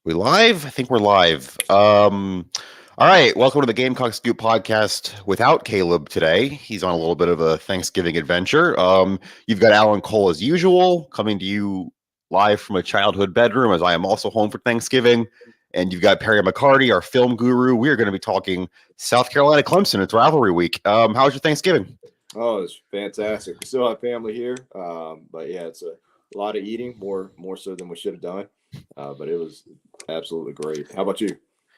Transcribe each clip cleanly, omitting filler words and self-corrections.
We live? I think we're live. All right. Welcome to the Gamecock Scoop podcast without Caleb today. He's on a little bit of a Thanksgiving adventure. You've got Alan Cole as usual, coming to you live from a childhood bedroom, as I am also home for Thanksgiving. And you've got Perry McCarty, our film guru. We are going to be talking South Carolina Clemson. It's rivalry week. How was your Thanksgiving? Oh, it's fantastic. We still have family here, but yeah, it's a lot of eating, more so than we should have done. But it was absolutely great. How about you?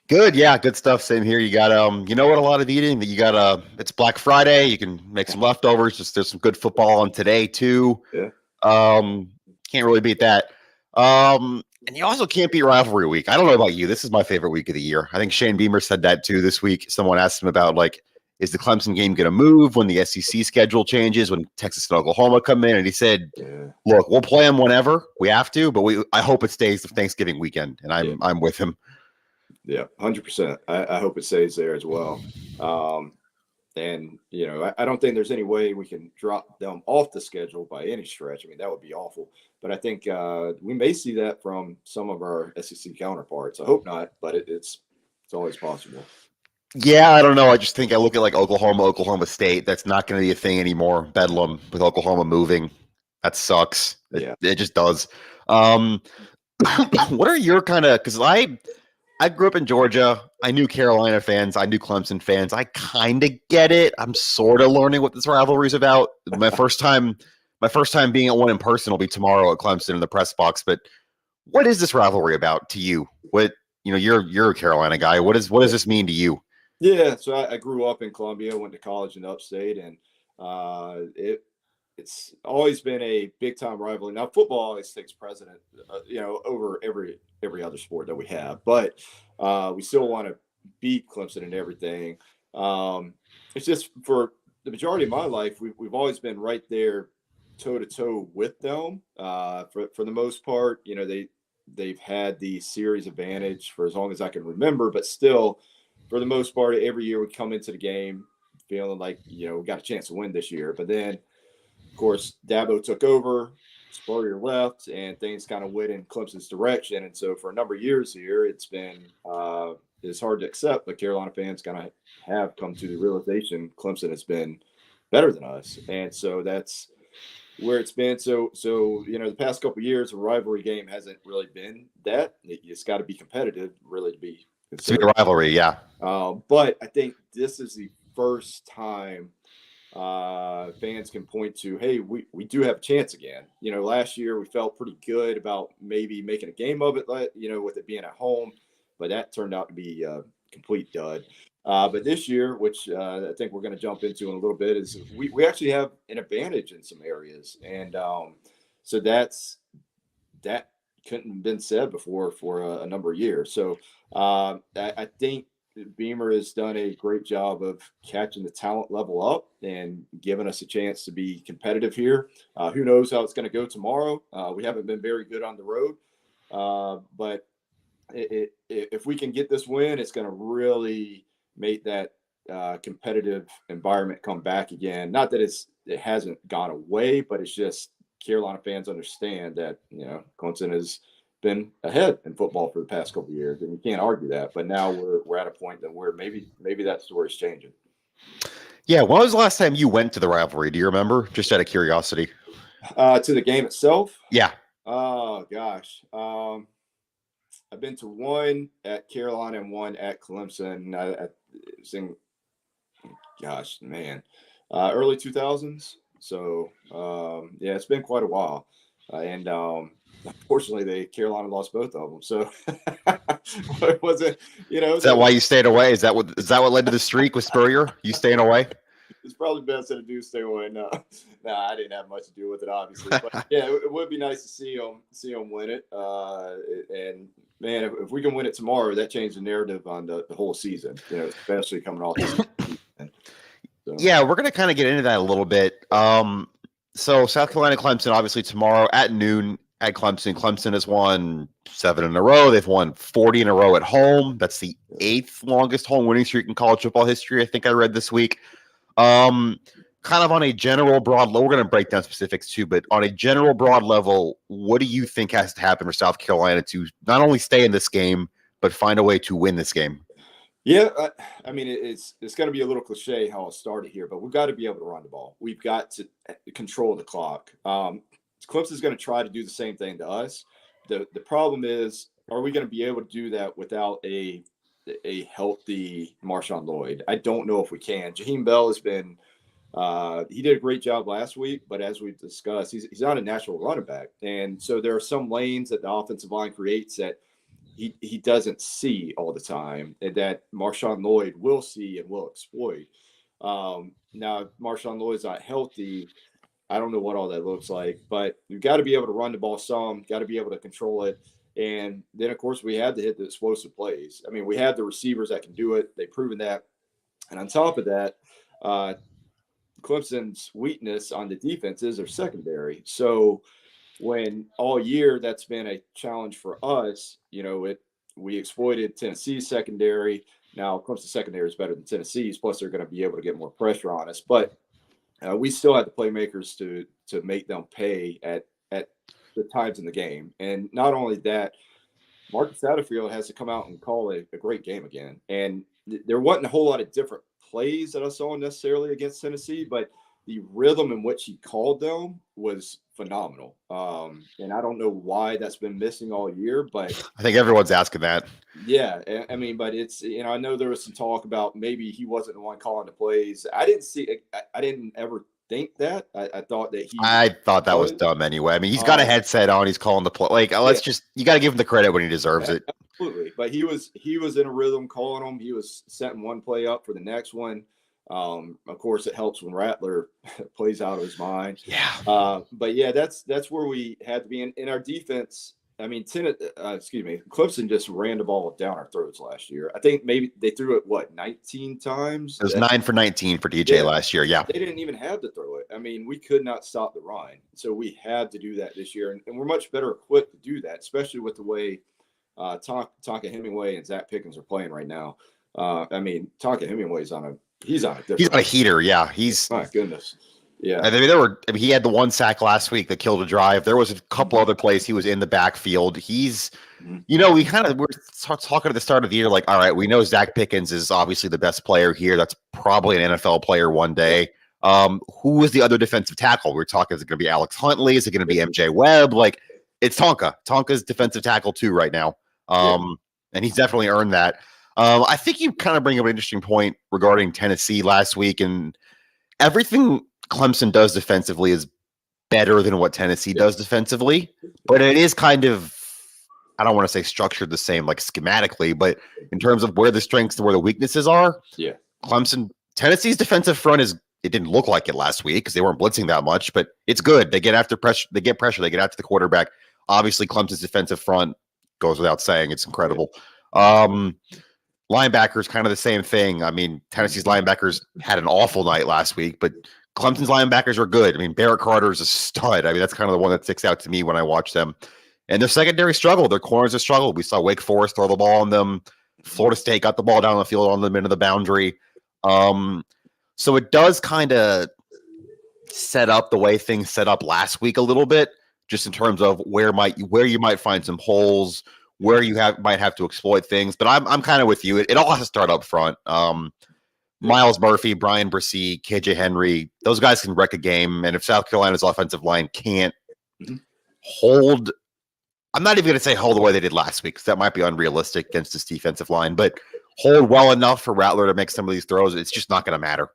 Good, yeah, good stuff. Same here. You got you know what, a lot of eating that you got it's Black Friday, you can make some leftovers. Just there's some good football on today too. Yeah, Can't really beat that. And you also can't beat rivalry week. I don't know about you. This is my favorite week of the year. I think Shane Beamer said that too this week. Someone asked him about is the Clemson game going to move when the SEC schedule changes, when Texas and Oklahoma come in? And he said, yeah, look, we'll play them whenever we have to, but I hope it stays the Thanksgiving weekend. And I'm with him. yeah, 100%. I hope it stays there as well. And I don't think there's any way we can drop them off the schedule by any stretch. I mean, that would be awful. But I think we may see that from some of our SEC counterparts. I hope not, but it's always possible. Yeah, I don't know. I just think I look at Oklahoma State. That's not going to be a thing anymore. Bedlam with Oklahoma moving. That sucks. It just does. What are your because I grew up in Georgia. I knew Carolina fans. I knew Clemson fans. I kind of get it. I'm sort of learning what this rivalry is about. My first time being at one in person will be tomorrow at Clemson in the press box. But what is this rivalry about to you? What you're a Carolina guy. What does this mean to you? Yeah, so I grew up in Columbia, went to college in upstate, and it's always been a big time rivalry. Now, football always takes precedent, over every other sport that we have, but we still want to beat Clemson and everything. It's just for the majority of my life, we've always been right there, toe to toe with them. For the most part, they've had the series advantage for as long as I can remember, but still, for the most part, every year we come into the game feeling like we got a chance to win this year. But then, of course, Dabo took over, Spurrier left, and things kind of went in Clemson's direction. And so for a number of years here, it's been it's hard to accept, but Carolina fans kind of have come to the realization Clemson has been better than us, and so that's where it's been. So the past couple of years, a rivalry game hasn't really been that. It's got to be competitive, really, to be It's a rivalry, yeah. But I think this is the first time fans can point to, hey, we do have a chance again. Last year we felt pretty good about maybe making a game of it, with it being at home, but that turned out to be a complete dud. But this year, which I think we're going to jump into in a little bit, is we actually have an advantage in some areas. And so that couldn't have been said before for a number of years. So I think Beamer has done a great job of catching the talent level up and giving us a chance to be competitive here. Who knows how it's going to go tomorrow? We haven't been very good on the road, but if we can get this win, it's going to really make that competitive environment come back again. Not that it hasn't gone away, but it's just Carolina fans understand that Clemson has been ahead in football for the past couple of years, and you can't argue that. But now we're at a point that where maybe that story's changing. Yeah, when was the last time you went to the rivalry? Do you remember? Just out of curiosity. To the game itself? Yeah. Oh gosh, I've been to one at Carolina and one at Clemson. I was in, gosh, man, early 2000s. So yeah, it's been quite a while, and unfortunately, Carolina lost both of them. So it wasn't, Is that why you stayed away? Is that what led to the streak with Spurrier? You staying away? It's probably best that I do stay away. No, I didn't have much to do with it, obviously. But yeah, it would be nice to see them win it. And man, if we can win it tomorrow, that changes the narrative on the whole season. Especially coming off this season. So. Yeah, we're gonna kind of get into that a little bit. So South Carolina Clemson, obviously tomorrow at noon at Clemson. Clemson has won 7 in a row. They've won 40 in a row at home. That's the 8th longest home winning streak in college football history, I think I read this week. kind of on a general broad level, we're going to break down specifics too, but on a general broad level, what do you think has to happen for South Carolina to not only stay in this game, but find a way to win this game? Yeah, I mean, it's going to be a little cliche how I'll start it here, but we've got to be able to run the ball. We've got to control the clock. Clemson's going to try to do the same thing to us. The problem is, are we going to be able to do that without a healthy Marshawn Lloyd? I don't know if we can. Jaheim Bell has been he did a great job last week, but as we've discussed, he's not a natural running back, and so there are some lanes that the offensive line creates that he doesn't see all the time, and that Marshawn Lloyd will see and will exploit. Now, if Marshawn Lloyd's not healthy, I don't know what all that looks like, but you've got to be able to run the ball some, got to be able to control it. And then, of course, we had to hit the explosive plays. I mean, we have the receivers that can do it. They've proven that. And on top of that, Clemson's weakness on the defense is their secondary. So when all year that's been a challenge for us, we exploited Tennessee's secondary. Now, Clemson's secondary is better than Tennessee's, plus they're going to be able to get more pressure on us. But we still had the playmakers to make them pay at the times in the game. And not only that, Marcus Satterfield has to come out and call a great game again. And there wasn't a whole lot of different plays that I saw necessarily against Tennessee, but the rhythm in which he called them was phenomenal. And I don't know why that's been missing all year, but I think everyone's asking that. Yeah. I mean, but it's, I know there was some talk about maybe he wasn't the one calling the plays. I didn't ever think that. I thought that was dumb anyway. I mean, he's got a headset on, he's calling the play. Like, you got to give him the credit when he deserves it. Absolutely. But he was in a rhythm calling them. He was setting one play up for the next one. Of course, it helps when Rattler plays out of his mind. Yeah. But yeah, that's where we had to be in our defense. I mean, Clemson just ran the ball down our throats last year. I think maybe they threw it 19 times. It was 9 for 19 for DJ last year. Yeah. They didn't even have to throw it. I mean, we could not stop the run. So we had to do that this year. And we're much better equipped to do that, especially with the way Tonka Hemingway and Zach Pickens are playing right now. I mean, Tonka Hemingway's he's on a heater. Yeah. My goodness. Yeah. I mean, he had the one sack last week that killed a drive. There was a couple other plays. He was in the backfield. We're talking at the start of the year, like, all right, we know Zach Pickens is obviously the best player here. That's probably an NFL player one day. Who is the other defensive tackle? We're talking, is it going to be Alex Huntley? Is it going to be MJ Webb? Like, it's Tonka. Tonka's defensive tackle too right now. And he's definitely earned that. I think you kind of bring up an interesting point regarding Tennessee last week, and everything Clemson does defensively is better than what Tennessee does defensively, but it is kind of, I don't want to say structured the same, like schematically, but in terms of where the strengths and where the weaknesses are, Tennessee's defensive front it didn't look like it last week because they weren't blitzing that much, but it's good. They get after pressure. They get pressure. They get after the quarterback. Obviously, Clemson's defensive front goes without saying. It's incredible. Linebackers, kind of the same thing. I mean, Tennessee's linebackers had an awful night last week, but Clemson's linebackers are good. I mean, Barrett Carter is a stud. I mean, that's kind of the one that sticks out to me when I watch them. And their secondary struggle. Their corners have struggled. We saw Wake Forest throw the ball on them. Florida State got the ball down the field on them into the boundary. So it does kind of set up the way things set up last week a little bit, just in terms of where you might find some holes, where you might have to exploit things. But I'm kind of with you. It all has to start up front. Miles Murphy, Brian Bresee, KJ Henry, those guys can wreck a game. And if South Carolina's offensive line can't hold, I'm not even going to say hold the way they did last week, because that might be unrealistic against this defensive line, but hold well enough for Rattler to make some of these throws, it's just not going to matter.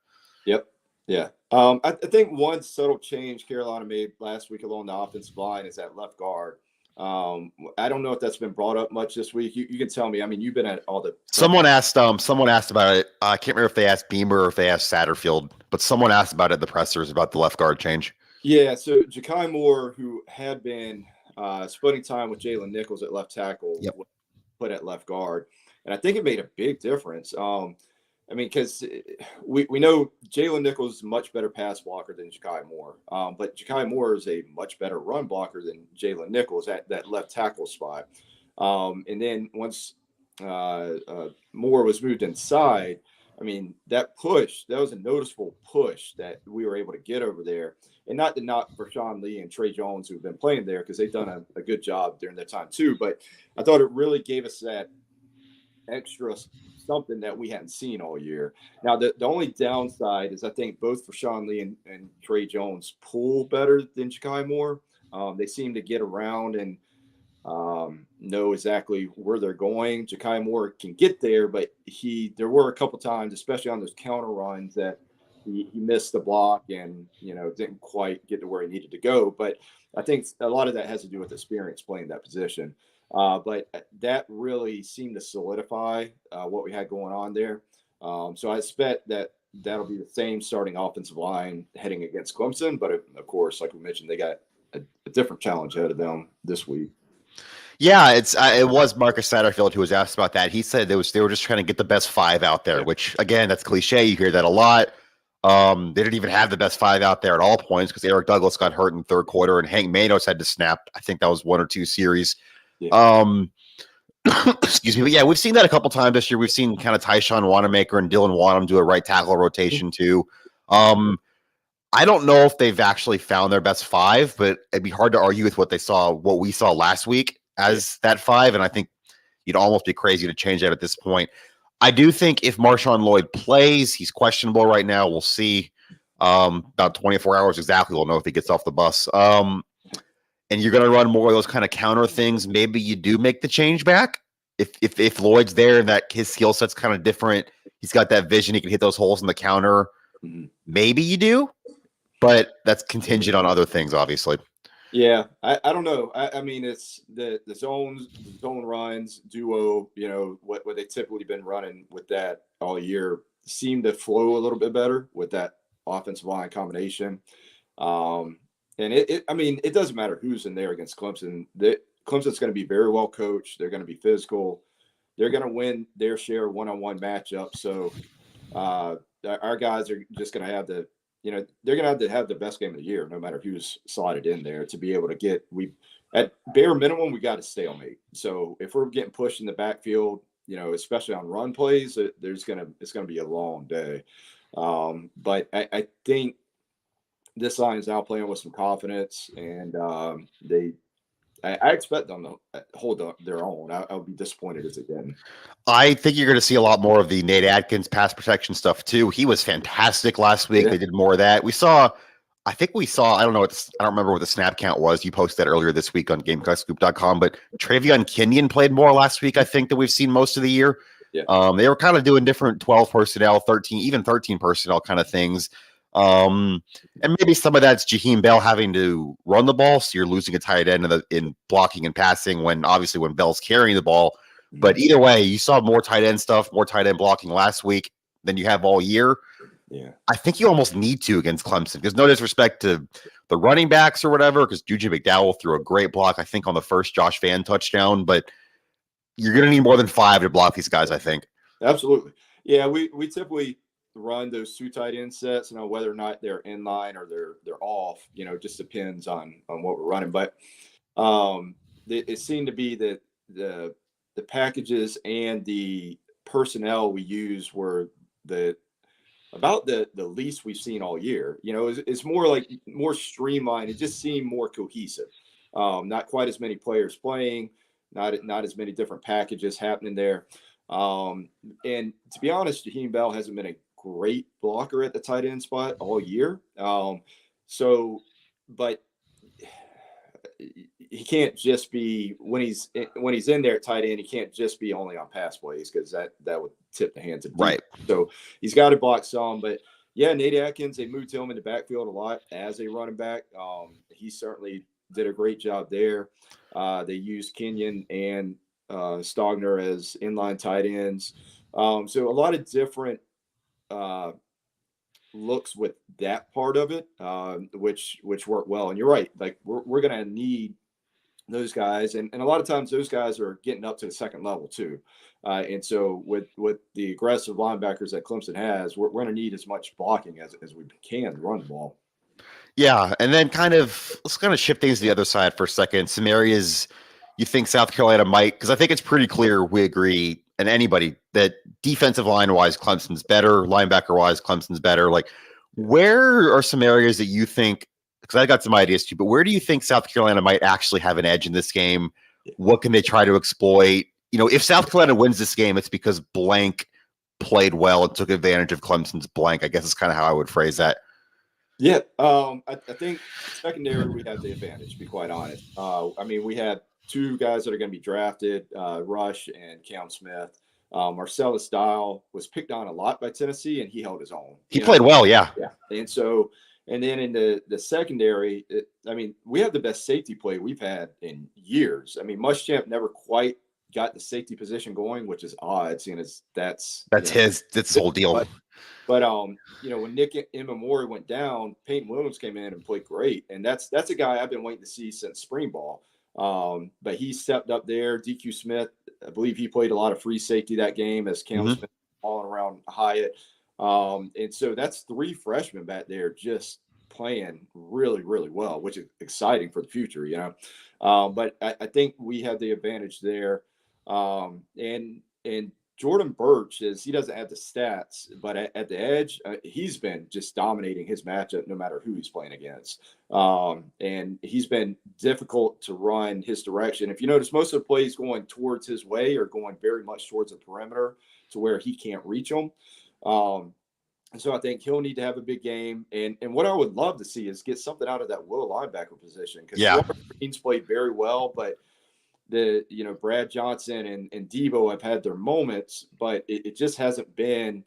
Yep. Yeah. I think one subtle change Carolina made last week along the offensive line is that left guard. I don't know if that's been brought up much this week. You can tell me. I mean, you've been at all the. Someone asked about it. I can't remember if they asked Beamer or if they asked Satterfield, but someone asked about it in the pressers about the left guard change. Yeah. So Ja'Kai Moore, who had been splitting time with Jalen Nichols at left tackle, put at left guard, and I think it made a big difference. I mean, because we know Jalen Nichols is a much better pass blocker than Ja'Kai Moore, but Ja'Kai Moore is a much better run blocker than Jalen Nichols at that left tackle spot. And then once Moore was moved inside, I mean, that was a noticeable push that we were able to get over there. And not to knock Vershawn Lee and Trey Jones, who've been playing there, because they've done a good job during that time too. But I thought it really gave us that extra something that we hadn't seen all year. Now, the only downside is I think both Vershawn Lee and Trey Jones pull better than Ja'Kai Moore. They seem to get around and know exactly where they're going. Ja'Kai Moore can get there, but there were a couple times, especially on those counter runs, that he missed the block and didn't quite get to where he needed to go. But I think a lot of that has to do with experience playing that position. But that really seemed to solidify what we had going on there. So I expect that'll be the same starting offensive line heading against Clemson. But of course, like we mentioned, they got a different challenge ahead of them this week. Yeah, it was Marcus Satterfield who was asked about that. He said they were just trying to get the best 5 out there, which again, that's cliche. You hear that a lot. They didn't even have the best 5 out there at all points because Eric Douglas got hurt in the third quarter and Hank Manos had to snap. I think that was 1 or 2 series. Yeah. Excuse me. But yeah, we've seen that a couple times this year. We've seen kind of Tyshawn Wanamaker and Dylan Wanham do a right tackle rotation too. I don't know if they've actually found their best 5, but it'd be hard to argue with what we saw last week as that 5. And I think you'd almost be crazy to change that at this point. I do think if Marshawn Lloyd plays, he's questionable right now. We'll see. About 24 hours exactly, we'll know if he gets off the bus. And you're going to run more of those kind of counter things. Maybe you do make the change back if Lloyd's there and that his skill set's kind of different. He's got that vision. He can hit those holes in the counter. Maybe you do, but that's contingent on other things, obviously. Yeah, I don't know. I mean, it's the zone runs, duo, what they typically been running with that all year seem to flow a little bit better with that offensive line combination. And it doesn't matter who's in there against Clemson. Clemson's going to be very well coached. They're going to be physical. They're going to win their share of one-on-one matchups. So our guys are just going to have they're going to have the best game of the year, no matter who's slotted in there, to be able to at bare minimum, we got to stalemate. So if we're getting pushed in the backfield, especially on run plays, it's going to be a long day. But I think this line is now playing with some confidence, and I expect them to hold their own. I would be disappointed if they didn't. I think you're going to see a lot more of the Nate Atkins pass protection stuff too. He was fantastic last week. Yeah. They did more of that. I don't remember what the snap count was. You posted that earlier this week on GamecockScoop.com, but Travion Kenyon played more last week, I think, than we've seen most of the year. Yeah. They were kind of doing different 12 personnel, 13 personnel kind of things. And maybe some of that's Jaheim Bell having to run the ball, so you're losing a tight end in blocking and passing when Bell's carrying the ball. But either way, you saw more tight end stuff, more tight end blocking last week than you have all year. Yeah, I think you almost need to against Clemson, because no disrespect to the running backs or whatever, because Juju McDowell threw a great block, I think, on the first Josh Van touchdown, but you're going to need more than 5 to block these guys, I think. Absolutely. Yeah, we typically run those 2 tight end sets, whether or not they're in line or they're off, just depends on what we're running. But it seemed to be that the packages and the personnel we use were about the least we've seen all year. It's more streamlined. It just seemed more cohesive. Not quite as many players playing, not as many different packages happening there. And to be honest, Jaheim Bell hasn't been a great blocker at the tight end spot all year. But he can't just be, when he's in there at tight end, he can't just be only on pass plays, because that would tip the hands of deep. Right. So he's got to block some. But yeah, Nate Atkins, they moved him in the backfield a lot as a running back. He certainly did a great job there. They used Kenyon and Stogner as inline tight ends. So a lot of different looks with that part of it, which worked well. And you're right, we're going to need those guys, and a lot of times those guys are getting up to the second level too. And so with the aggressive linebackers that Clemson has, we're going to need as much blocking as we can to run the ball. Yeah, and then let's kind of shift things to the other side for a second. Some areas you think South Carolina might, because I think it's pretty clear we agree and anybody that defensive line wise, Clemson's better, linebacker wise, Clemson's better. Like, where are some areas that you think? Because I got some ideas too, but where do you think South Carolina might actually have an edge in this game? What can they try to exploit? If South Carolina wins this game, it's because blank played well and took advantage of Clemson's blank. I guess is kind of how I would phrase that. Yeah, I think secondary we have the advantage, to be quite honest. We had two guys that are going to be drafted, Rush and Cam Smith. Marcellus Dial was picked on a lot by Tennessee, and he held his own. He played well, yeah. And then in the secondary, we have the best safety play we've had in years. Muschamp never quite got the safety position going, which is odd, seeing as that's his whole deal. But when Nick Imamori went down, Peyton Williams came in and played great, and that's a guy I've been waiting to see since spring ball. But he stepped up there. DQ Smith, I believe he played a lot of free safety that game as Cam Smith falling around Hyatt. And so that's three freshmen back there just playing really, really well, which is exciting for the future, But I think we have the advantage there. And Jordan Birch he doesn't have the stats, but at the edge, he's been just dominating his matchup no matter who he's playing against. And he's been difficult to run his direction. If you notice, most of the plays going towards his way are going very much towards the perimeter to where he can't reach them. So I think he'll need to have a big game. And what I would love to see is get something out of that will linebacker position, because Green's played very well, but Brad Johnson and Debo have had their moments, but it just hasn't been,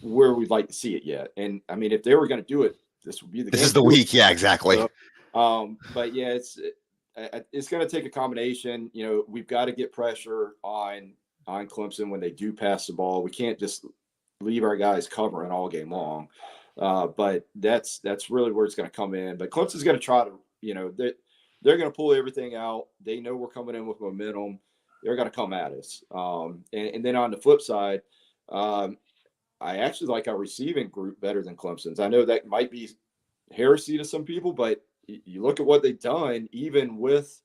where we'd like to see it yet. And if they were going to do it, this would be the game. This is the week. Yeah, exactly. So, but yeah, it's going to take a combination. We've got to get pressure on Clemson when they do pass the ball. We can't just leave our guys covering all game long. But that's really where it's going to come in. But Clemson's going to try to, they're going to pull everything out. They know we're coming in with momentum. They're going to come at us. And then on the flip side, I actually like our receiving group better than Clemson's. I know that might be heresy to some people, but you look at what they've done, even with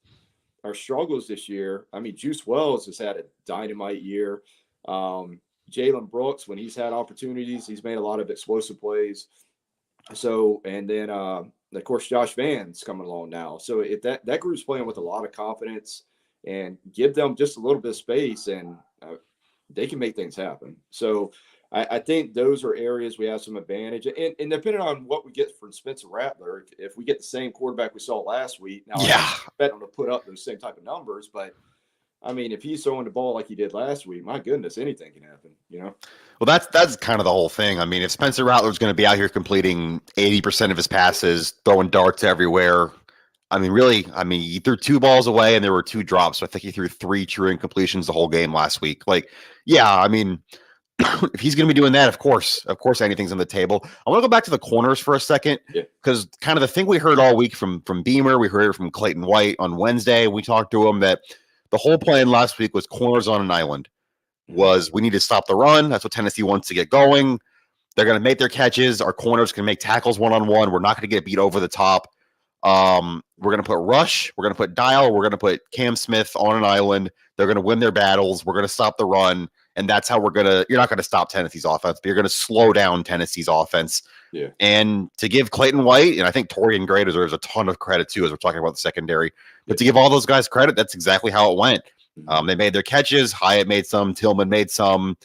our struggles this year. Juice Wells has had a dynamite year. Jalen Brooks, when he's had opportunities, he's made a lot of explosive plays. So, and then, of course, Josh Van's coming along now. So if that group's playing with a lot of confidence, and give them just a little bit of space, and they can make things happen. So I think those are areas we have some advantage. And depending on what we get from Spencer Rattler, if we get the same quarterback we saw last week, now I bet him to put up those same type of numbers, but if he's throwing the ball like he did last week, my goodness, anything can happen, Well, that's kind of the whole thing. If Spencer Rattler's going to be out here completing 80% of his passes, throwing darts everywhere, he threw 2 balls away and there were 2 drops. So I think he threw 3 true incompletions the whole game last week. If he's going to be doing that, of course, anything's on the table. I want to go back to the corners for a second, because kind of the thing we heard all week from Beamer, we heard it from Clayton White on Wednesday. We talked to him that the whole plan last week was corners on an island. We need to stop the run. That's what Tennessee wants to get going. They're going to make their catches. Our corners can make tackles one-on-one. We're not going to get beat over the top. We're going to put Rush. We're going to put Dial. We're going to put Cam Smith on an island. They're going to win their battles. We're going to stop the run. And that's how you're not going to stop Tennessee's offense, but you're going to slow down Tennessee's offense. Yeah. And to give Clayton White, and I think Torian Gray deserves a ton of credit too, as we're talking about the secondary, but to give all those guys credit, that's exactly how it went. They made their catches. Hyatt made some. Tillman made some.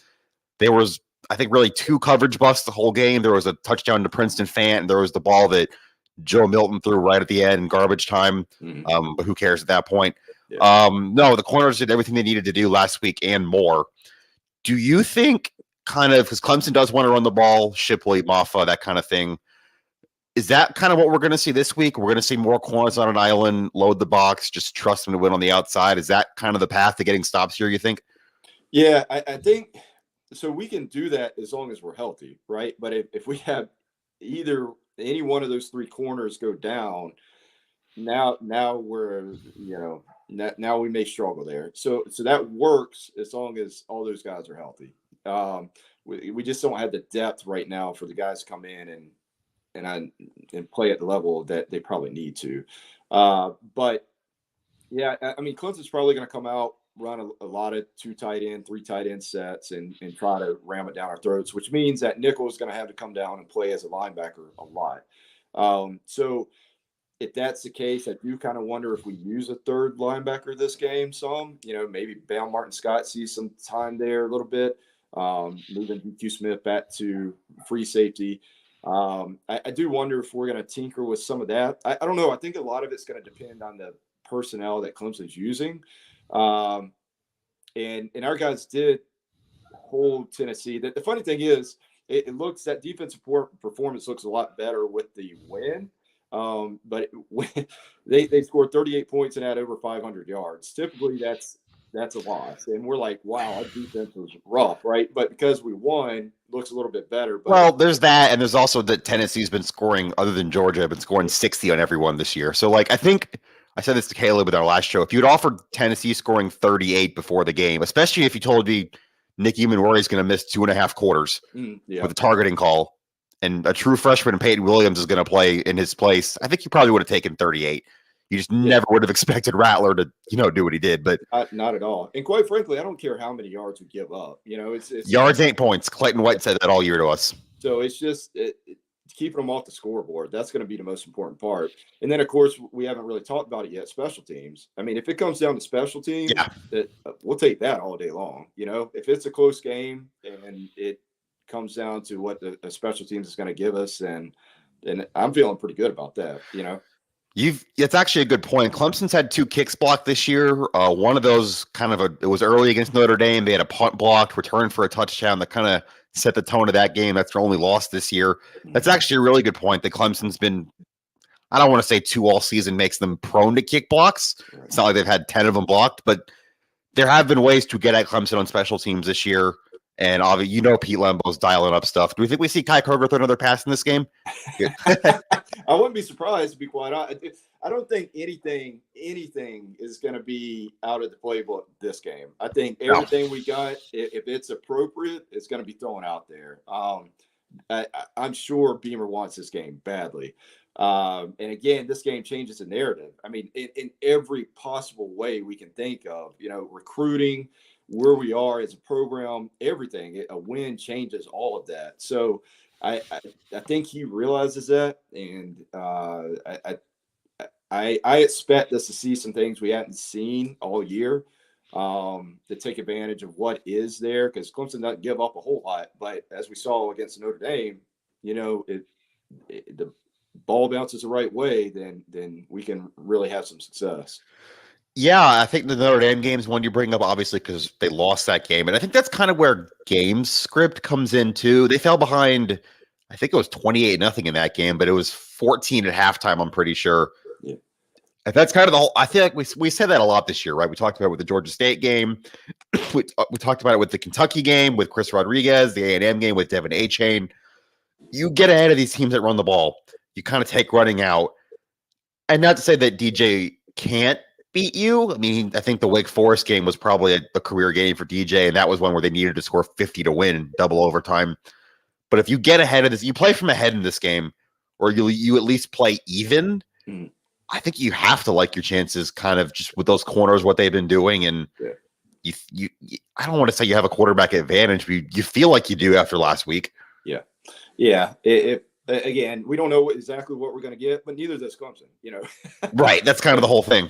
There was, I think, really 2 coverage busts the whole game. There was a touchdown to Princeton Fant, and there was the ball that Joe Milton threw right at the end in garbage time. But who cares at that point? Yeah. No, the corners did everything they needed to do last week and more. Do you think, kind of, because Clemson does want to run the ball, Shipley, Maffa, that kind of thing, is that kind of what we're going to see this week? We're going to see more corners on an island, load the box, just trust them to win on the outside. Is that kind of the path to getting stops here, you think? Yeah, I think so. We can do that as long as we're healthy, right? But if we have either any one of those 3 corners go down, now we're, now we may struggle there. So that works as long as all those guys are healthy. We just don't have the depth right now for the guys to come in and play at the level that they probably need to. But yeah, Clemson's probably going to come out run a lot of 2 tight end, 3 tight end sets and try to ram it down our throats, which means that nickel is going to have to come down and play as a linebacker a lot. So if that's the case, I do kind of wonder if we use a third linebacker this game some. Maybe Bam Martin Scott sees some time there a little bit, moving DQ Smith back to free safety. I do wonder if we're going to tinker with some of that. I don't know. I think a lot of it's going to depend on the personnel that Clemson's using. And our guys did hold Tennessee. The funny thing is, it looks that defensive performance looks a lot better with the win. But they scored 38 points and had over 500 yards. Typically, that's a loss, and we're like, wow, our defense was rough, right? But because we won, looks a little bit better. But well, there's that, and there's also that Tennessee's been scoring, other than Georgia, been scoring 60 on everyone this year. So, like, I think I said this to Caleb with our last show. If you'd offered Tennessee scoring 38 before the game, especially if you told me Nick Eamon is going to miss 2.5 quarters with a targeting call, and a true freshman Peyton Williams is going to play in his place, I think you probably would have taken 38. You just never would have expected Rattler to, do what he did. But not at all. And quite frankly, I don't care how many yards we give up. It's yards ain't points. Clayton White said that all year to us. So it's just keeping them off the scoreboard. That's going to be the most important part. And then, of course, we haven't really talked about it yet. Special teams. I mean, if it comes down to special teams, we'll take that all day long. If it's a close game and it comes down to what the special teams is going to give us, and I'm feeling pretty good about that. It's actually a good point. Clemson's had 2 kicks blocked this year. One of those it was early against Notre Dame. They had a punt blocked, return for a touchdown that kind of set the tone of that game. That's their only loss this year. That's actually a really good point that Clemson's been, I don't want to say 2 all season makes them prone to kick blocks. It's not like they've had 10 of them blocked, but there have been ways to get at Clemson on special teams this year. And obviously, Pete Lembo's dialing up stuff. Do we think we see Kai Kroger throw another pass in this game? I wouldn't be surprised, to be quite honest. I don't think anything is going to be out of the playbook this game. I think everything we got, if it's appropriate, it's going to be thrown out there. I'm sure Beamer wants this game badly. And again, this game changes the narrative. I mean, in every possible way we can think of, recruiting, where we are as a program, everything. A win changes all of that. So I think he realizes that, and I expect us to see some things we hadn't seen all year, to take advantage of what is there, because Clemson doesn't give up a whole lot. But as we saw against Notre Dame, the ball bounces the right way, then we can really have some success. Yeah, I think the Notre Dame game is one you bring up, obviously, because they lost that game. And I think that's kind of where game script comes in, too. They fell behind, I think it was 28-0 in that game, but it was 14 at halftime, I'm pretty sure. Yeah. And that's kind of the whole – I feel like we said that a lot this year, right? We talked about it with the Georgia State game. we talked about it with the Kentucky game, with Chris Rodriguez, the A&M game with Devin Achane. You get ahead of these teams that run the ball. You kind of take running out. And not to say that DJ can't beat you. I mean, I think the Wake Forest game was probably a career game for DJ, and that was one where they needed to score 50 to win, double overtime. But if you get ahead of this, you play from ahead in this game, or you at least play even, I think you have to like your chances kind of just with those corners, what they've been doing. And you I don't want to say you have a quarterback advantage, but you feel like you do after last week. Yeah. Yeah. Again, we don't know exactly what we're going to get, but neither does Clemson, Right. That's kind of the whole thing.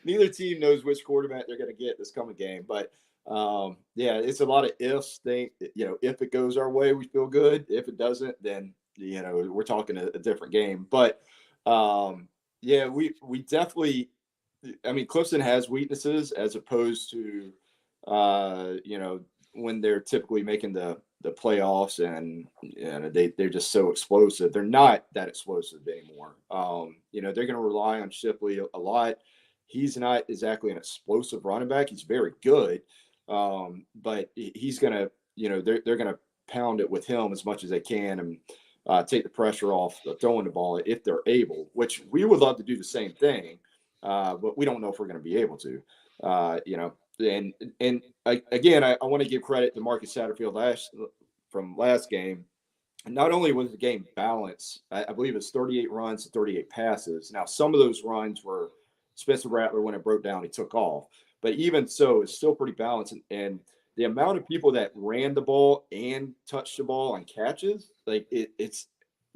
Neither team knows which quarterback they're going to get this coming game. But, it's a lot of ifs. If it goes our way, we feel good. If it doesn't, then, we're talking a different game. But, we definitely – I mean, Clemson has weaknesses as opposed to, when they're typically making the playoffs and they're just so explosive. They're not that explosive anymore. They're going to rely on Shipley a lot. He's not exactly an explosive running back. He's very good. But he's going to, they're going to pound it with him as much as they can and take the pressure off throwing the ball if they're able, which we would love to do the same thing. But we don't know if we're going to be able to, And again, I want to give credit to Marcus Satterfield from last game. And not only was the game balanced, I believe it's 38 runs to 38 passes. Now, some of those runs were Spencer Rattler, when it broke down, he took off. but even so, it's still pretty balanced. And the amount of people that ran the ball and touched the ball on catches, like it's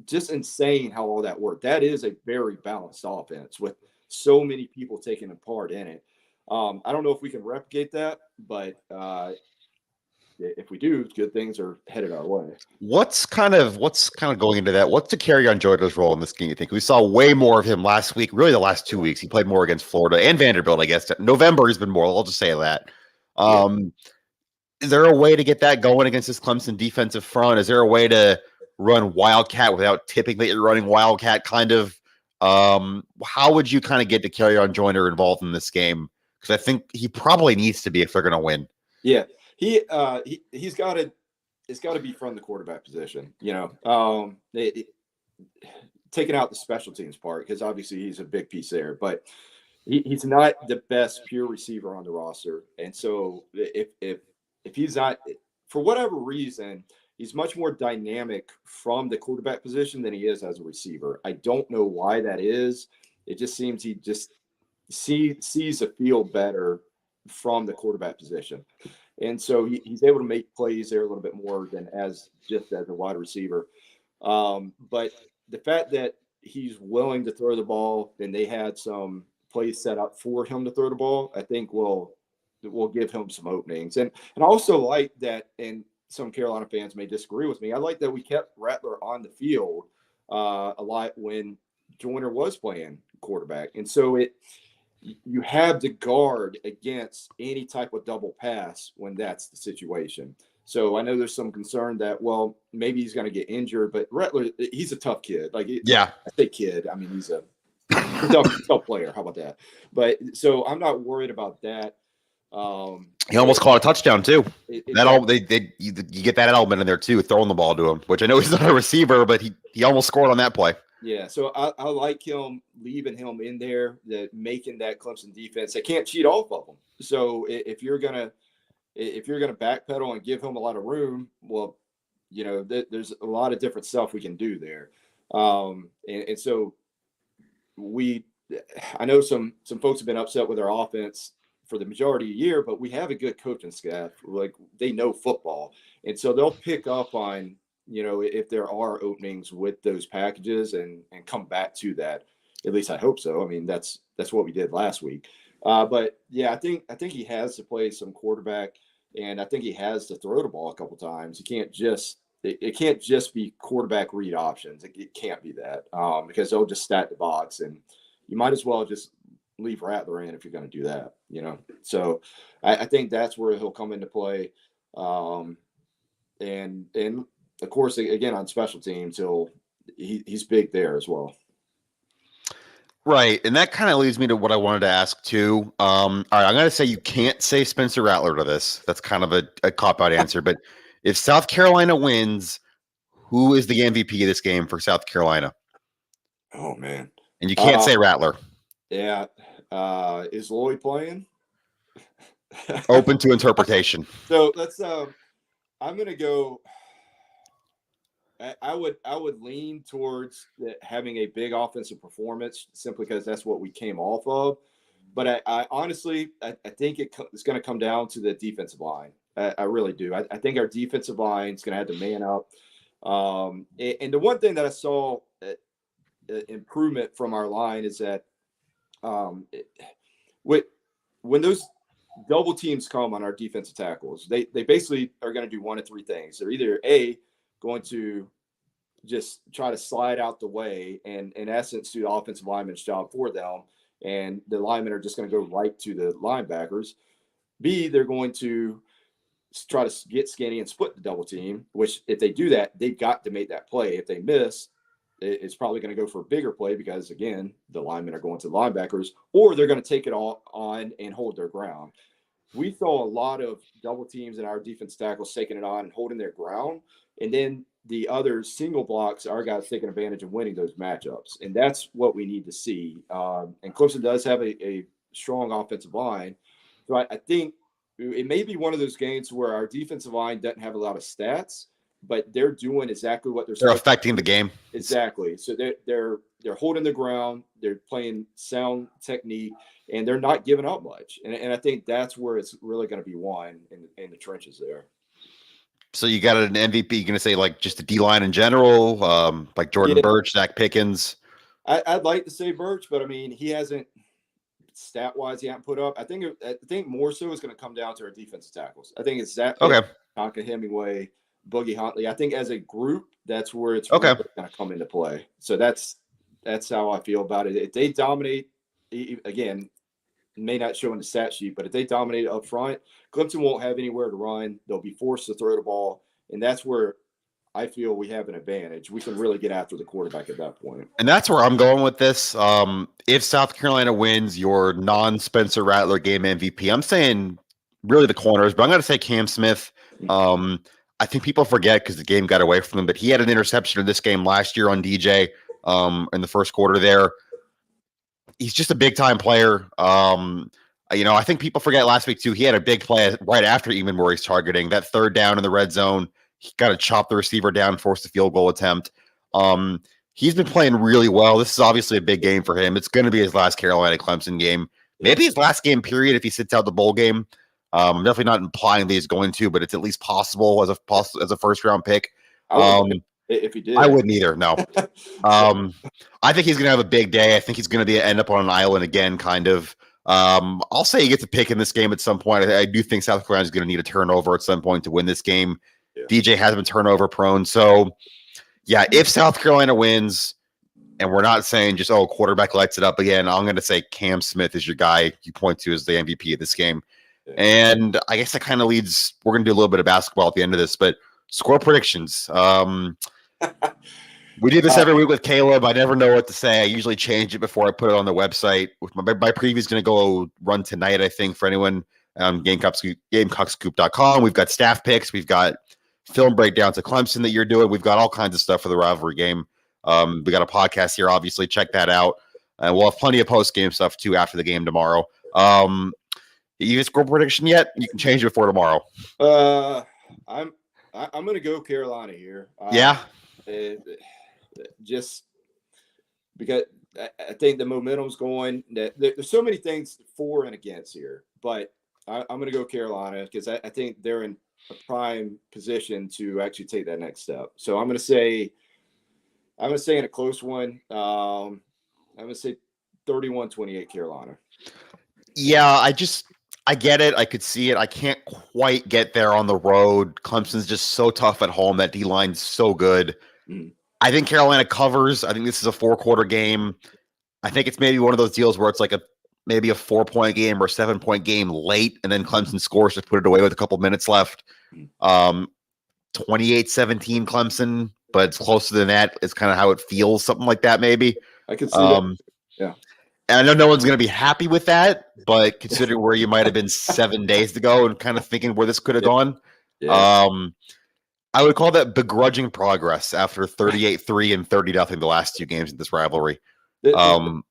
just insane how all that worked. That is a very balanced offense with so many people taking a part in it. I don't know if we can replicate that, but if we do, good things are headed our way. What's kind of going into that? What's the carry on Jordan's role in this game? You think we saw way more of him last week? Really, the last 2 weeks, he played more against Florida and Vanderbilt. I guess November has been more. I'll just say that. Is there a way to get that going against this Clemson defensive front? Is there a way to run Wildcat without tipping that you're running Wildcat? Kind of. How would you kind of get to carry on Joyner involved in this game? Because I think he probably needs to be if they're going to win. Yeah, he's got to. It's got to be from the quarterback position. Taking out the special teams part, because obviously he's a big piece there, but he's not the best pure receiver on the roster. And so if he's not, for whatever reason, he's much more dynamic from the quarterback position than he is as a receiver. I don't know why that is. It just seems he just sees the field better from the quarterback position. And so he's able to make plays there a little bit more than just as a wide receiver. But the fact that he's willing to throw the ball and they had some plays set up for him to throw the ball, I think will give him some openings. And I also like that, and some Carolina fans may disagree with me, I like that we kept Rattler on the field a lot when Joyner was playing quarterback. And so you have to guard against any type of double pass when that's the situation. So I know there's some concern that, well, maybe he's going to get injured, but Rattler, he's a tough kid. I say kid. I mean, he's a tough player. How about that? But so I'm not worried about that. He almost caught a touchdown too. You get that element in there too, throwing the ball to him, which I know he's not a receiver, but he almost scored on that play. Yeah, so I like him, leaving him in there, making that Clemson defense. They can't cheat off of him. So if you're gonna backpedal and give him a lot of room, well, there's a lot of different stuff we can do there. And so I know some folks have been upset with our offense for the majority of the year, but we have a good coaching staff. Like, they know football, and so they'll pick up on, if there are openings with those packages and come back to that. At least I hope so. I mean, that's what we did last week. But yeah, I think he has to play some quarterback, and I think he has to throw the ball a couple times. It can't just be quarterback read options. It can't be that, because they'll just stack the box, and you might as well just leave Rattler in if you're going to do that. So I think that's where he'll come into play. And of course, again, on special teams, he's big there as well. Right, and that kind of leads me to what I wanted to ask too. All right, I'm going to say you can't say Spencer Rattler to this. That's kind of a cop-out answer. But if South Carolina wins, who is the MVP of this game for South Carolina? Oh, man. And you can't say Rattler. Yeah. Is Lloyd playing? Open to interpretation. So let's I'm going to go. I would lean towards having a big offensive performance, simply because that's what we came off of. But I honestly think it's going to come down to the defensive line. I really do. I think our defensive line is going to have to man up. And the one thing that I saw improvement from our line is that when those double teams come on our defensive tackles, they basically are going to do one of three things. They're either going to just try to slide out the way and, in essence, do the offensive lineman's job for them, and the linemen are just going to go right to the linebackers. B, they're going to try to get skinny and split the double team, which if they do that, they've got to make that play. If they miss, it's probably going to go for a bigger play because, again, the linemen are going to the linebackers, or they're going to take it all on and hold their ground. We saw a lot of double teams and our defense tackles taking it on and holding their ground. And then the other single blocks, our guys taking advantage of winning those matchups. And that's what we need to see. And Clemson does have a strong offensive line. So I think it may be one of those games where our defensive line doesn't have a lot of stats, but they're doing exactly what they're affecting the game. Exactly. So they're they're holding the ground, they're playing sound technique, and they're not giving up much. And I think that's where it's really going to be won in the trenches there. So you got an MVP. You're going to say like just the D line in general, like Jordan Birch, Zach Pickens. I'd like to say Birch, but I mean he hasn't stat wise. He hasn't put up. I think more so is going to come down to our defensive tackles. I think it's Zach, Tonka Hemingway, Boogie Huntley. I think as a group, that's where it's really going to come into play. So that's how I feel about it. If they dominate, again, may not show in the stat sheet, but if they dominate up front, Clemson won't have anywhere to run. They'll be forced to throw the ball, and that's where I feel we have an advantage. We can really get after the quarterback at that point. And that's where I'm going with this. If South Carolina wins your non-Spencer Rattler game MVP, I'm saying really the corners, but I'm going to say Cam Smith. I think people forget because the game got away from him, but he had an interception in this game last year on DJ in the first quarter there. He's just a big-time player. I think people forget last week, too. He had a big play right after Eamon Murray's targeting. That third down in the red zone, he got to chop the receiver down, force the field goal attempt. He's been playing really well. This is obviously a big game for him. It's going to be his last Carolina-Clemson game. Maybe his last game, period, if he sits out the bowl game. I'm definitely not implying that he's going to, but it's at least possible as a first-round pick. If he did, I wouldn't either. No. I think he's going to have a big day. I think he's going to end up on an island again, kind of. I'll say he gets a pick in this game at some point. I do think South Carolina is going to need a turnover at some point to win this game. Yeah. DJ has been turnover prone. So, yeah, if South Carolina wins, and we're not saying just, quarterback lights it up again, I'm going to say Cam Smith is your guy you point to as the MVP of this game. Yeah. And I guess that kind of leads – we're going to do a little bit of basketball at the end of this, but score predictions. We do this every week with Caleb. I never know what to say. I usually change it before I put it on the website. My preview is going to go run tonight, I think, for anyone. GamecockScoop.com. We've got staff picks. We've got film breakdowns of Clemson that you're doing. We've got all kinds of stuff for the rivalry game. We got a podcast here, obviously. Check that out. And we'll have plenty of post-game stuff, too, after the game tomorrow. You get score prediction yet? You can change it before tomorrow. I'm going to go Carolina here. Yeah. Just because I think the momentum's going. There's so many things for and against here, but I'm going to go Carolina because I think they're in a prime position to actually take that next step. So I'm going to say in a close one. I'm going to say 31-28 Carolina. Yeah, I get it. I could see it. I can't quite get there on the road. Clemson's just so tough at home. That D-line's so good. I think Carolina covers. I think this is a 4-quarter game. I think it's maybe one of those deals where it's like maybe a 4-point game or a 7-point game late, and then Clemson scores to put it away with a couple minutes left. 28-17 Clemson, but it's closer than that. It's kind of how it feels, something like that maybe. I can see that. Yeah. And I know no one's going to be happy with that, but considering where you might have been 7 days ago and kind of thinking where this could have gone, I would call that begrudging progress after 38-3 and 30-0 the last 2 games in this rivalry. The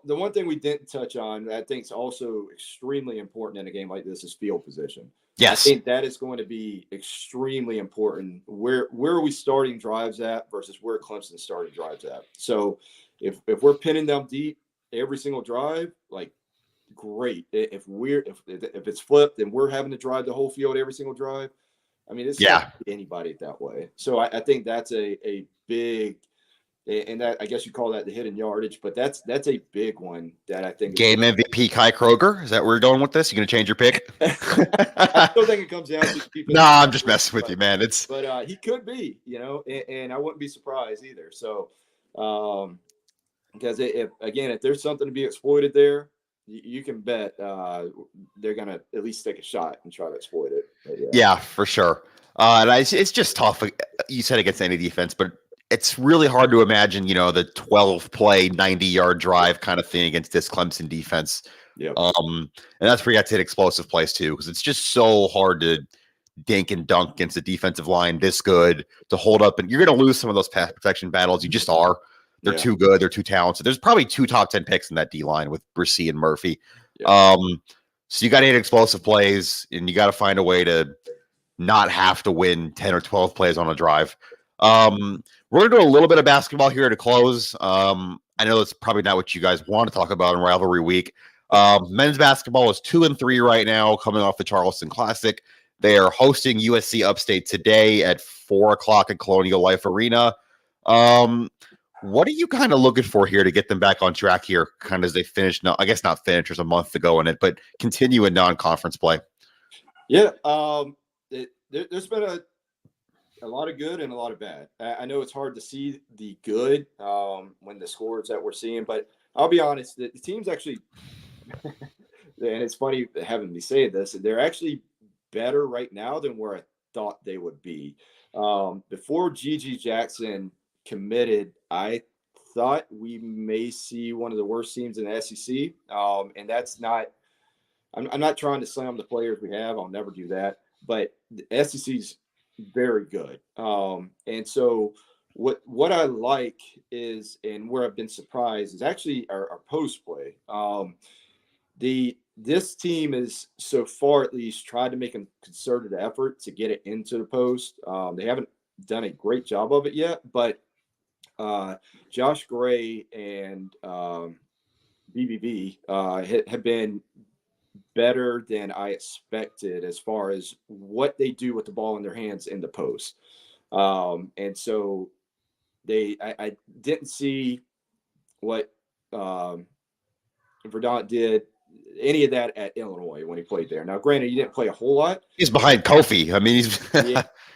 one thing we didn't touch on that I think is also extremely important in a game like this is field position. Yes. I think that is going to be extremely important. Where are we starting drives at versus where Clemson starting drives at? So if we're pinning them deep every single drive, like great. If it's flipped and we're having to drive the whole field every single drive, I mean, it's not anybody that way. So I think that's a big, and that I guess you call that the hidden yardage, but that's a big one that I think game MVP Kai Kroger. Is that where you're going with this? You going to change your pick? I still think it comes down to no, I'm just messing with you, man. But he could be, and I wouldn't be surprised either. So because if there's something to be exploited there, you can bet they're going to at least take a shot and try to exploit it. Yeah, for sure. And it's just tough. You said against any defense, but it's really hard to imagine, the 12-play, 90-yard drive kind of thing against this Clemson defense. Yeah. And that's where you have to hit explosive plays too, because it's just so hard to dink and dunk against a defensive line this good to hold up. And you're going to lose some of those pass protection battles. You just are. They're too good. They're too talented. There's probably 2 top 10 picks in that D line with Brissy and Murphy. Yeah. So you got to hit explosive plays, and you got to find a way to not have to win 10 or 12 plays on a drive. We're going to do a little bit of basketball here to close. I know that's probably not what you guys want to talk about in rivalry week. Men's basketball is 2-3 right now, coming off the Charleston Classic. They are hosting USC Upstate today at 4 o'clock at Colonial Life Arena. What are you kind of looking for here to get them back on track here, kind of as they finish? No, I guess not finish. There's a month to go in it, but continue in non-conference play. Yeah, there's been a lot of good and a lot of bad. I know it's hard to see the good when the scores that we're seeing, but I'll be honest, the team's actually, and it's funny having me say this, they're actually better right now than where I thought they would be. Before GG Jackson committed, I thought we may see one of the worst teams in the SEC, and that's not. I'm not trying to slam the players we have. I'll never do that. But the SEC's very good. And so what I like is, and where I've been surprised is actually our post play. This team is so far at least tried to make a concerted effort to get it into the post. They haven't done a great job of it yet, but Josh Gray and BBB have been better than I expected as far as what they do with the ball in their hands in the post. And so I didn't see what Verdant did, any of that at Illinois when he played there. Now, granted, he didn't play a whole lot. He's behind Kofi. I mean,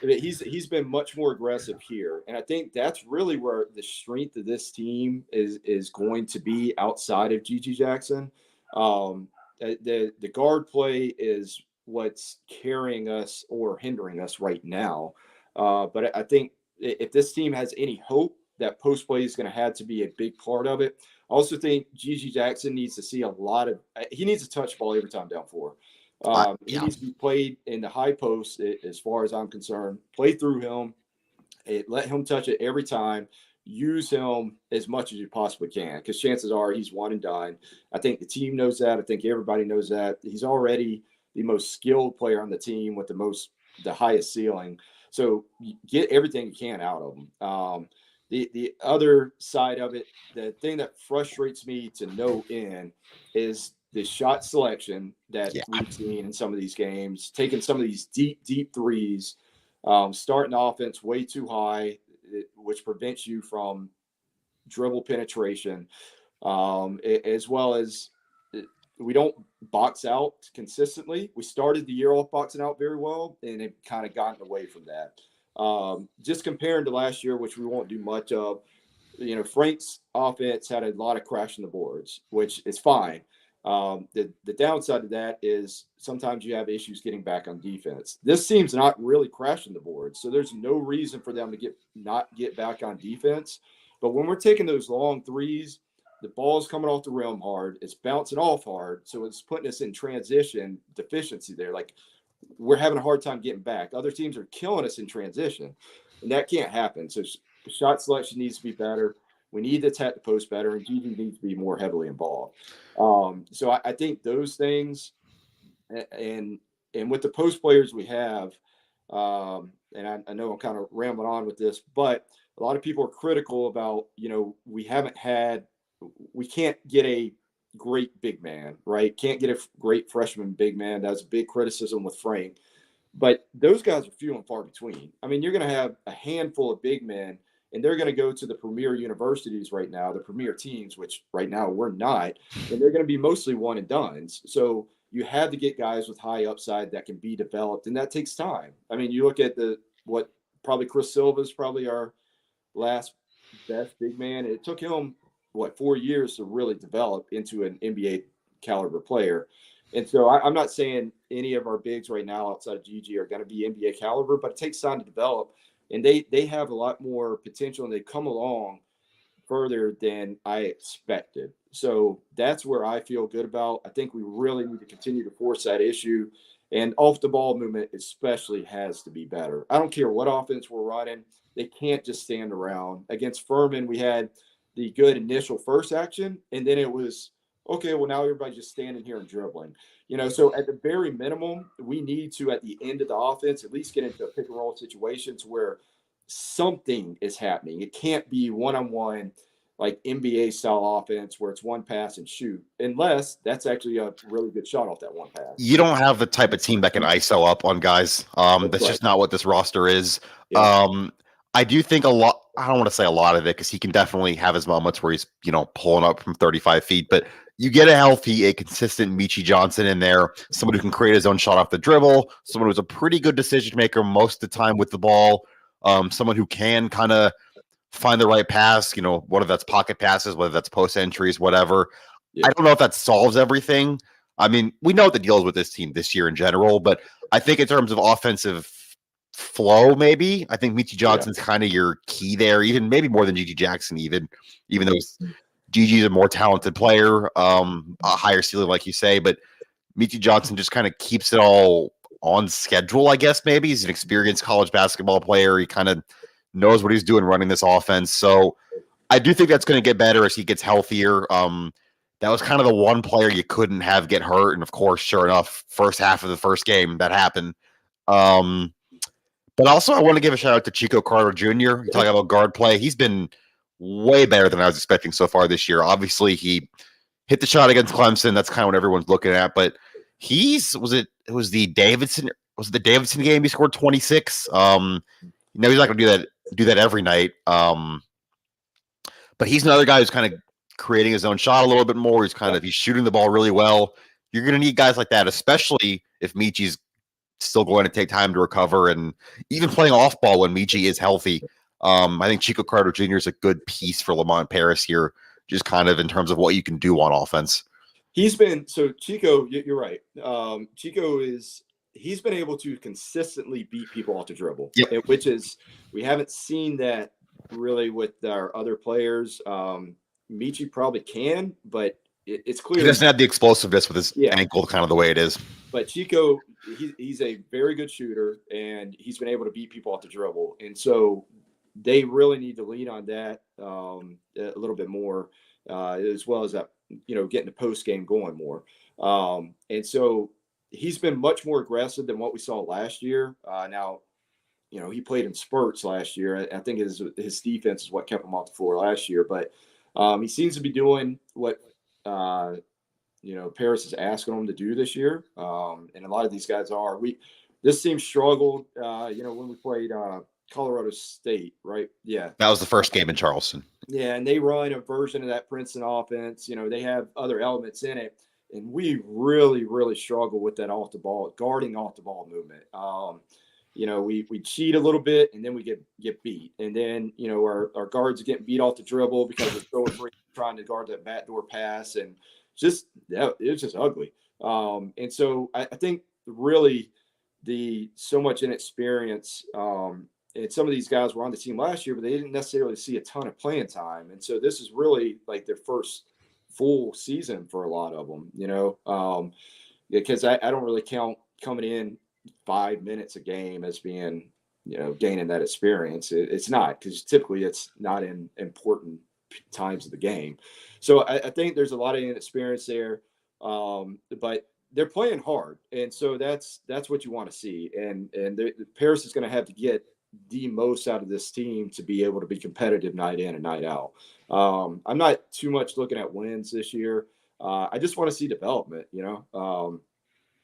he's been much more aggressive here, and I think that's really where the strength of this team is going to be outside of GG Jackson. The guard play is what's carrying us or hindering us right now. But I think if this team has any hope, that post play is going to have to be a big part of it. I also think GG Jackson needs to see he needs to touch ball every time down four. He needs to be played in the high post as far as I'm concerned. Play through him. Let him touch it every time. Use him as much as you possibly can, because chances are he's one and done. I think the team knows that. I think everybody knows that. He's already the most skilled player on the team with the highest ceiling. So get everything you can out of him. The other side of it, the thing that frustrates me to no end is the shot selection that we've seen in some of these games, taking some of these deep threes, starting the offense way too high, which prevents you from dribble penetration, as well as we don't box out consistently. We started the year off boxing out very well, and it kind of gotten away from that. Just comparing to last year, which we won't do much of, Frank's offense had a lot of crashing the boards, which is fine. The downside of that is sometimes you have issues getting back on defense. This team's not really crashing the boards, so there's no reason for them to not get back on defense. But when we're taking those long threes, the ball's coming off the rim hard, it's bouncing off hard, so it's putting us in transition deficiency there. Like, we're having a hard time getting back. Other teams are killing us in transition, and that can't happen. So shot selection needs to be better. We need to attack the post better, and GG needs to be more heavily involved. So I think those things, and with the post players we have, and I know I'm kind of rambling on with this, but a lot of people are critical about, we can't get a great big man, right? Can't get a great freshman big man. That's a big criticism with Frank. But those guys are few and far between. I mean, you're going to have a handful of big men, and they're going to go to the premier universities right now, the premier teams, which right now we're not, and they're going to be mostly one and dones. So you have to get guys with high upside that can be developed, and that takes time. I mean, you look at probably Chris Silva's probably our last best big man. It took him 4 years to really develop into an NBA caliber player. And so I'm not saying any of our bigs right now outside of GG are going to be NBA caliber, but it takes time to develop. And they have a lot more potential, and they come along further than I expected. So that's where I feel good about. I think we really need to continue to force that issue. And off the ball movement especially has to be better. I don't care what offense we're running. They can't just stand around. Against Furman, we had the good initial first action, and then it was, okay, well, now everybody's just standing here and dribbling. So at the very minimum, we need to, at the end of the offense, at least get into a pick-and-roll situations where something is happening. It can't be one-on-one, like NBA style offense where it's one pass and shoot, unless that's actually a really good shot off that one pass. You don't have the type of team that can ISO up on guys. That's right. just not what this roster is. Yeah. I do think a lot. I don't want to say a lot of it because he can definitely have his moments where he's pulling up from 35 feet. But you get a consistent Michi Johnson in there, someone who can create his own shot off the dribble, someone who's a pretty good decision maker most of the time with the ball, someone who can kind of find the right pass. Whether that's pocket passes, whether that's post entries, whatever. Yeah. I don't know if that solves everything. I mean, we know what the deal is with this team this year in general, but I think in terms of offensive flow, maybe I think Michi Johnson's kind of your key there, even maybe more than Gigi Jackson, even though Gigi's a more talented player, a higher ceiling, like you say, but Michi Johnson just kind of keeps it all on schedule, I guess. Maybe he's an experienced college basketball player. He kind of knows what he's doing running this offense. So I do think that's going to get better as he gets healthier. That was kind of the one player you couldn't have get hurt. And of course, sure enough, first half of the first game that happened. But also I want to give a shout out to Chico Carter Jr. You talk about guard play. He's been way better than I was expecting so far this year. Obviously, he hit the shot against Clemson. That's kind of what everyone's looking at. But it was the Davidson game. He scored 26. He's not going to do that every night. But he's another guy who's kind of creating his own shot a little bit more. He's shooting the ball really well. You're going to need guys like that, especially if Michi's still going to take time to recover and even playing off ball when Michi is healthy. I think Chico Carter Jr. is a good piece for Lamont Paris here, just kind of in terms of what you can do on offense. Chico, you're right. He's been able to consistently beat people off the dribble, which is, we haven't seen that really with our other players. Michi probably can, but it's clear he doesn't have the explosiveness with his ankle, kind of the way it is. But Chico, he's a very good shooter, and he's been able to beat people off the dribble. And so they really need to lean on that a little bit more, as well as that, getting the post game going more. And so he's been much more aggressive than what we saw last year. Now, he played in spurts last year. I think his defense is what kept him off the floor last year. But he seems to be doing what Paris is asking him to do this year, and a lot of these guys are. This team struggled, when we played Colorado State, right? Yeah, that was the first game in Charleston. Yeah, and they run a version of that Princeton offense. They have other elements in it, and we really, really struggle with that guarding off the ball movement. We cheat a little bit, and then we get beat, and then our guards are getting beat off the dribble because we're trying to guard that backdoor pass, and it's just ugly. And so I think really so much inexperience. And some of these guys were on the team last year, but they didn't necessarily see a ton of playing time. And so this is really like their first full season for a lot of them, because I don't really count coming in 5 minutes a game as being, gaining that experience. It's not, because typically it's not in important times of the game. So I think there's a lot of inexperience there, but they're playing hard. And so that's what you want to see. And Paris is going to have to get the most out of this team to be able to be competitive night in and night out. I'm not too much looking at wins this year. I just want to see development,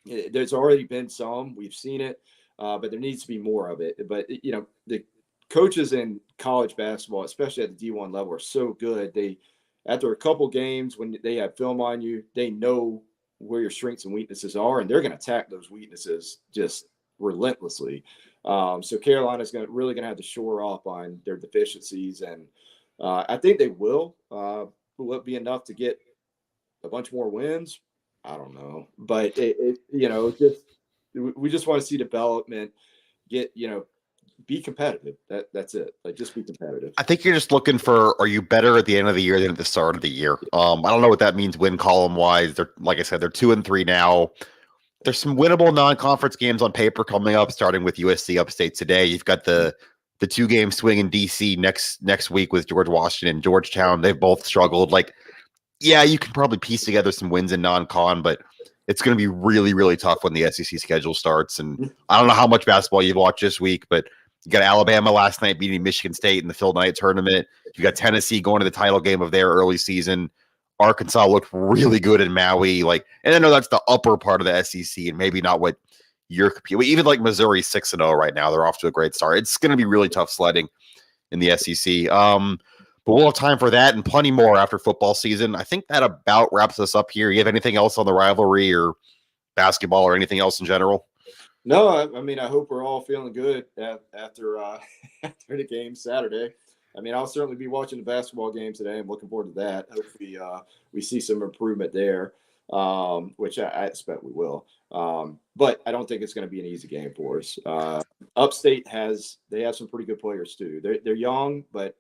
there's already been some, we've seen it, but there needs to be more of it. But, the coaches in college basketball, especially at the D1 level, are so good. After a couple games, when they have film on you, they know where your strengths and weaknesses are, and they're going to attack those weaknesses just relentlessly. So Carolina's really going to have to shore up on their deficiencies, and I think they will. Will it be enough to get a bunch more wins? I don't know, but we just want to see development, be competitive. That's it. Like, just be competitive. I think you're just looking for, are you better at the end of the year than at the start of the year? I don't know what that means win column wise. They're, like I said, they're 2-3 now. There's some winnable non-conference games on paper coming up, starting with USC Upstate today. You've got the 2-game swing in DC next week with George Washington and Georgetown. They've both struggled. You can probably piece together some wins in non-con, but it's going to be really, really tough when the SEC schedule starts. And I don't know how much basketball you've watched this week, but You got Alabama last night beating Michigan State in the Phil Knight tournament. You got Tennessee going to the title game of their early season. Arkansas looked really good in Maui. And I know that's the upper part of the SEC and maybe not what you're competing. Even like Missouri 6-0 right now. They're off to a great start. It's going to be really tough sledding in the SEC. But we'll have time for that and plenty more after football season. I think that about wraps us up here. You have anything else on the rivalry or basketball or anything else in general? No, I mean, I hope we're all feeling good after after the game Saturday. I mean, I'll certainly be watching the basketball game today. I'm looking forward to that. Hopefully, we see some improvement there, which I expect we will. But I don't think it's going to be an easy game for us. Upstate they have some pretty good players too. They're young, but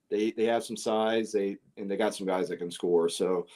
they have some size. They got some guys that can score. So.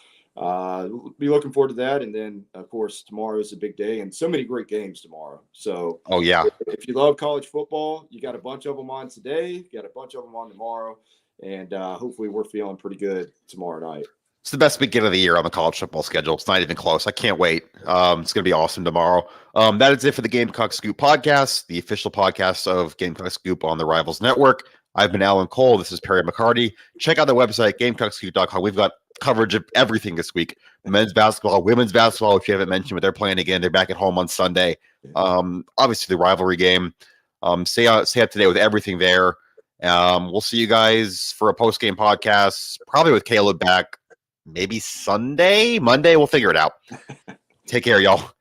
Be looking forward to that, and then of course tomorrow is a big day, and so many great games tomorrow. So, if you love college football, you got a bunch of them on today, you got a bunch of them on tomorrow, and hopefully we're feeling pretty good tomorrow night. It's the best weekend of the year on the college football schedule. It's not even close. I can't wait. It's going to be awesome tomorrow. That is it for the Gamecock Scoop podcast, the official podcast of Gamecock Scoop on the Rivals Network. I've been Alan Cole. This is Perry McCarty. Check out the website, GamecockScoop.com. We've got coverage of everything this week. Men's basketball, women's basketball, which you haven't mentioned, but they're playing again. They're back at home on Sunday. Obviously, the rivalry game. Stay up today with everything there. We'll see you guys for a post-game podcast, probably with Caleb back maybe Monday. We'll figure it out. Take care, y'all.